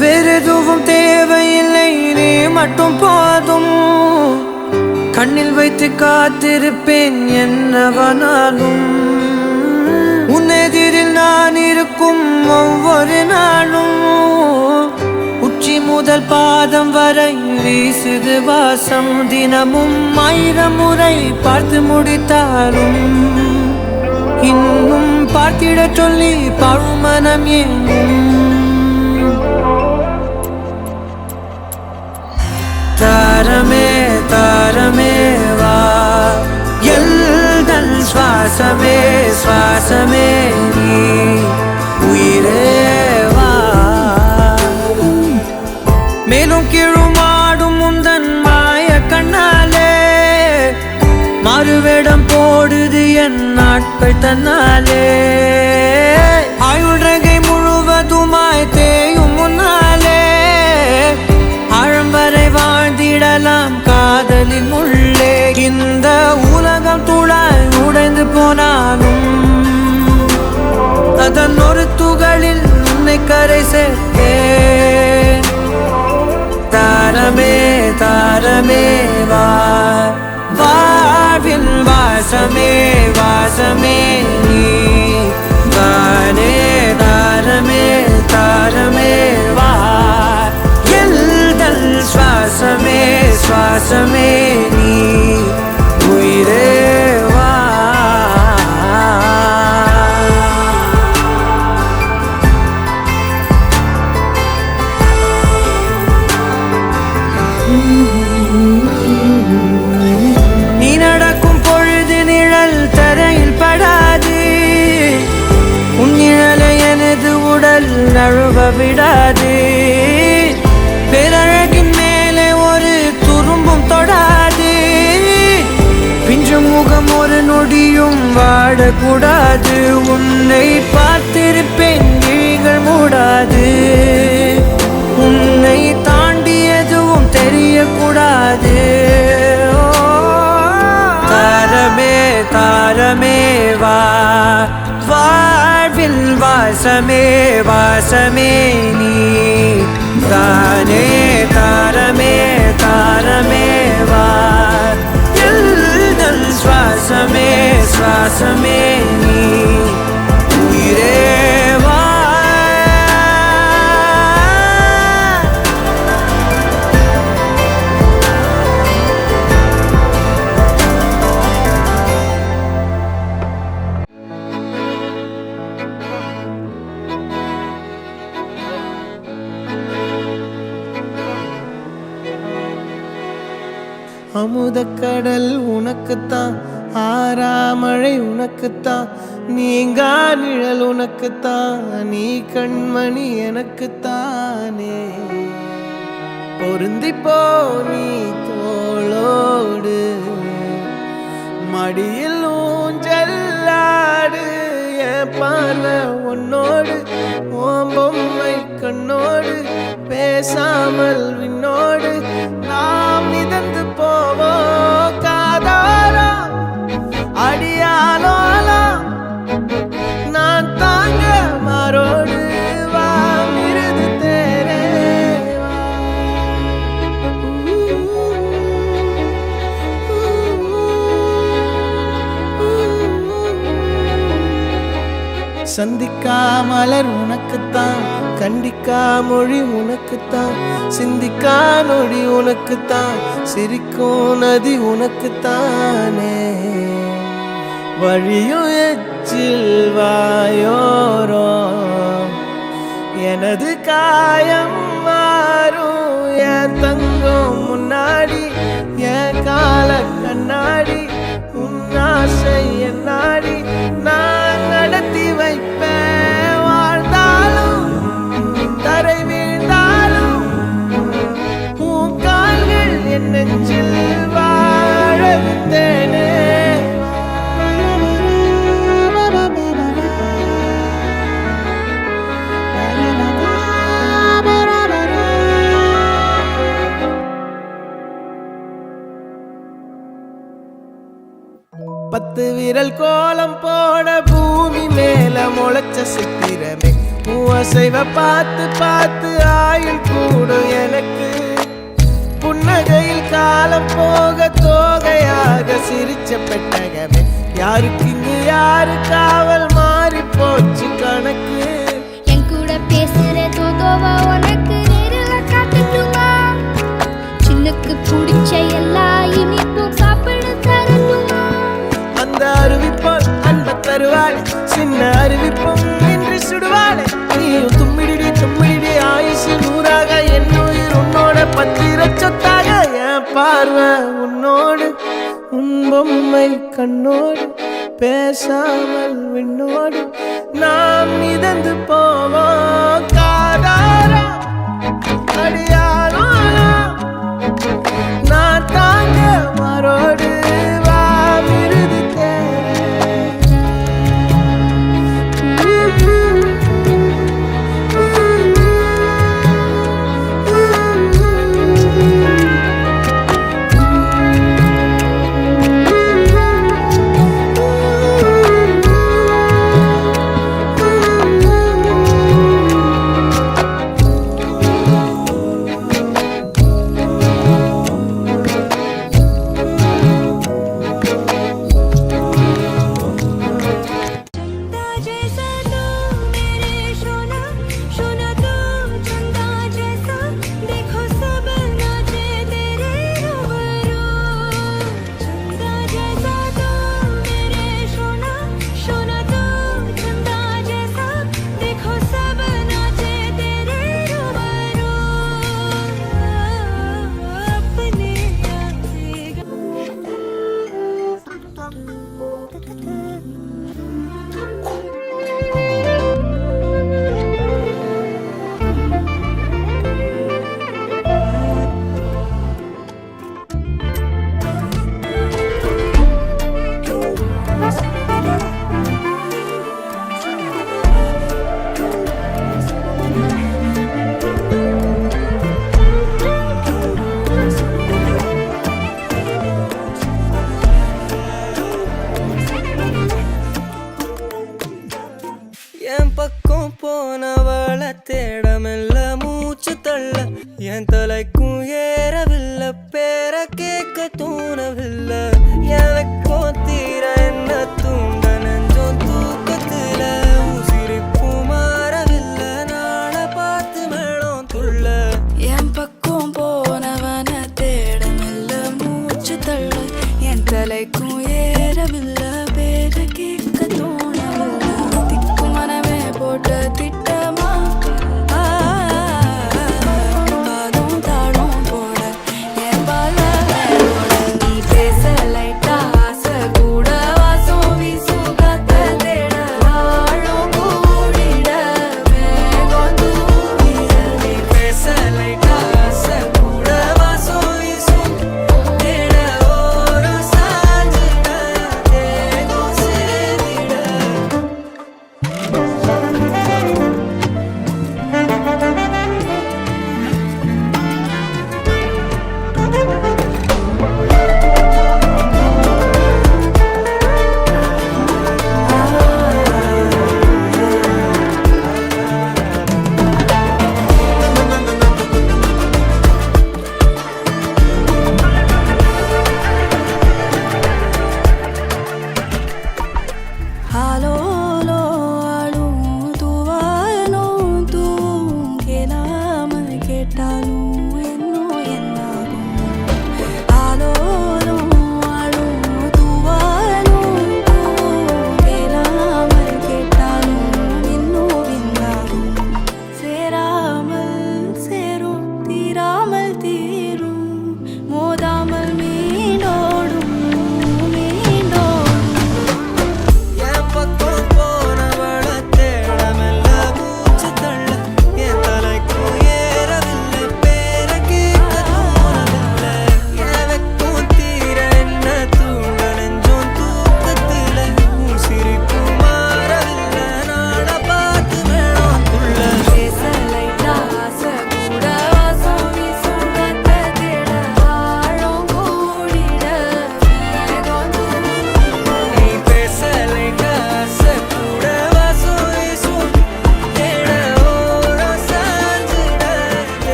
வேறெதுவும் தேவையில்லை, நீ மட்டும் போதும். கண்ணில் வைத்து காத்திருப்பேன் என்னவனாலும். உன்னெதிரில் நான் இருக்கும் ஒவ்வொரு நாளும். உச்சி முதல் பாதம் வரை வீசுது வாசம். தினமும் 1000 முறை பார்த்து முடித்தாலும் இன்னும் பார்த்திட சொல்லி பழுமனம் ஏனும். தாரமே தாரமே வா, எல்தல் சுவாசமே சுவாசமே நீ, உயிரே வா. மேலும் கீழுமாடும் முந்தன் மாய கண்ணாலே மாறுவேடம் போடுது என் நாட்கள் தன்னாலே. ஆயுள்ரகை முழுவதுமாய் தேயும் முன்னாலே ஆழம் வரை வாழ்ந்திடலாம் காதலின் உள்ளே. இந்த உலகம் துளாய் உடைந்து போனாலும் அதன் ஒரு துகளில் உன்னை கரை சேர்த்தேன். தாரமே தாரமே வா, வாழ்வில் வாசமே வாசமே நீ தானே. தாரமே தாரமே வா, எல்தல் சுவாசமே சுவாசமே நீ, உயிரே வா. நீ நடக்கும் பொழுது நிழல் தரையில் படாது. உன் நிழலை எனது உடல் நழுவ விடாது. பேரழகின் மேலே ஒரு துரும்பும் தொடாது. பிஞ்சு முகம் ஒரு நொடியும் வாடக்கூடாது. உன்னை பார்த்திருப்பேன் விழிகள் மூடாது. உன்னை தாண்டி எதுவும் தெரியக்கூடாது. தாரமே தாரமே வா, வாழ்வில் வாசமே வாசமே நீ தானே. தாரமே தாரமே வா, எல்தல் சுவாசமே சுவாசமே நீ, உயிரே வா. அமுதக்கடல் உனக்குத்தான், ஆறாமழை உனக்குத்தான், நீங்கா நிழல் உனக்குத்தான், நீ கண்மணி எனக்குத்தானே. பொருந்திப்போ நீ தோளோடு, மடியில் ஊஞ்சல்லாடு. என் பார்வை உன்னோடு, ஓம் பொம்மை கண்ணோடு, பேசாமல் விண்ணோடு நாம் மிதந்து போவோம் காதாரா. அடியாலோலா நான் தாங்க மாறோடு, வா மிருது தேரே வா. சந்திக்கா மலர் உனக்குத்தான், கண்டிக்கா மொழி உனக்குத்தான், சிந்திக்கா நொடி உனக்குத்தான், சிரிக்கும் நதி உனக்குத்தானே. வழியும் எச்சில் வாயோரோ எனது காயம் மாறும். என் தங்கம் முன்னாடி என் கால கண்ணாடி, உன் ஆசை என் நாடி நான் நடத்தி வைப்பேன். வாழ்ந்தாலும் தரை வீழ்ந்தாலும் உன் கால்கள் என் நெஞ்சில் வாழ விட்டேனே. பத்து விரல் கோலம் போட பூமி மேல முளைச்ச சித்திரமே, அசைவ பார்த்து பார்த்து ஆயுள் கூடும் எனக்கு. புன்னகையில் காலம் போக தோகையாக சிரிச்ச பெட்டகமே, யாருக்கு இங்கு யாரு காவல் மாறி போச்சு கணக்கு. என் கூட பேசுற தோதோவா உனக்கு நேரில் காட்டட்டுமா? சின்னக்கு பிடிச்ச எல்லா இனிப்பும் சாப்பிட தரட்டுமா? அந்த அறிவிப்பால் அன்ப தருவாள், சின்ன அறிவிப்பும் என்று சுடுவாள். நீயும் தும்மிடி தும்மிடி ஆயுசு நூறாக, என் உயிர் உன்னோட பத்திர சொத்தாக. என் பார்வை உன்னோடு, உன் பொம்மை கண்ணோடு, பேசாமல் விண்ணோடு நாம் மிதந்து போவோம். காதாரா அடியாரோ நான் தாங்க மரோடு வா விருது என் பக்கம் போனவள தேடமெல்ல மூச்சு தள்ள, என் தலைக்கும் ஏறவில்லை, பேர கேட்க தூணவில்லை. எனக்கோ தீர என்ன தூண்ட நெஞ்சோம் தூக்கத்துல, உசிரிப்பு மாறவில்லை, நாள பார்த்து மேளம் துள்ள. என் பக்கம் போனவன தேடமெல்ல மூச்சு தள்ள, என் தலைக்கும் ஏறவில்லை, பேர கேட்க தோணவில்லை. திக்கு மனமே போட்ட திட்டமா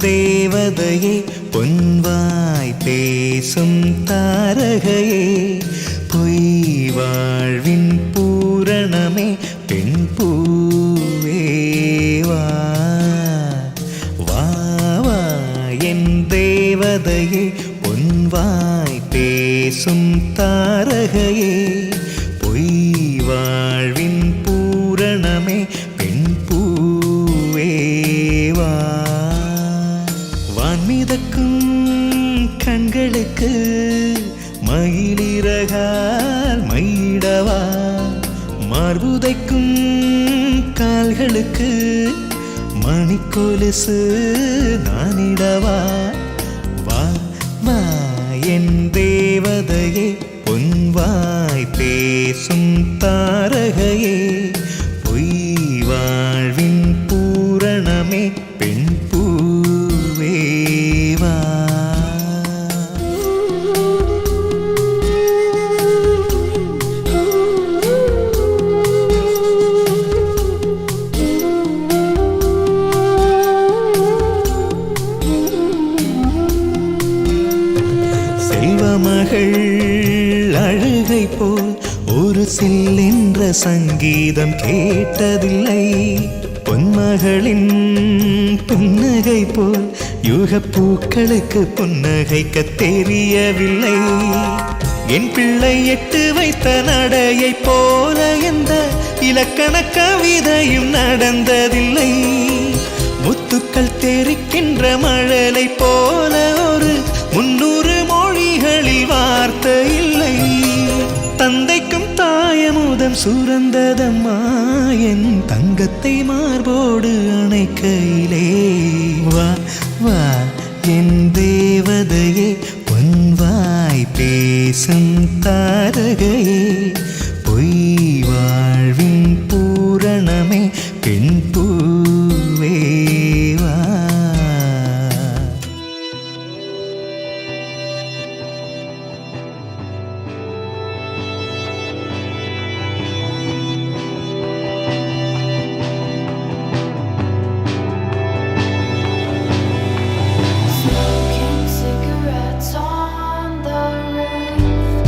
தேவதையே பொன்வாய் பேசும் தாரகையே பொய் வாழ்வின் பூரணமே பெண் பூவேவா வா வா என் தேவதையே பொன்வாய் பேசும் தாரகையே பொய் வாழ்வின் பூரணமே பெண் பூவேவா வான்மிதக்கும் கண்களுக்கு மயிலிறகால் மயிடவா மார்புதைக்கும் கால்களுக்கு மணிக்கொலுசு நானிடவா வா வா என் தேவதையே பொன்வாய் பேசும் தாரகையே பொய் வாழ்வின் பூரணமே பெண் பூவேவா செல்வமகள் அழுகை போல் ஒரு சில்லென்ற சங்கீதம் கேட்டதில்லை பொன்மகளின் புன்னகை போல் யுகப்பூக்களுக்கு புன்னகைக்க தெரியவில்லை என் பிள்ளை எட்டு வைத்த நடையை போல எந்த இலக்கண கவிதையும் நடந்ததில்லை முத்துக்கள் தெரிக்கின்ற மழலை போல ஒரு 300 மொழிகளில் வார்த்தை இல்லை தந்தைக்கும் தாயமுதம் சுரந்ததம்மா என் தங்கத்தை மார்போடு அணைக்கையிலே வா வா என் தேவதையே பொன்வாய் பேசும் தாரகையே பொய் வாழ்வின் பூரணமே பெண் பூவேவா Smoking cigarettes on the roof.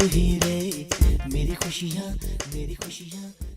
हीरे मेरी खुशियाँ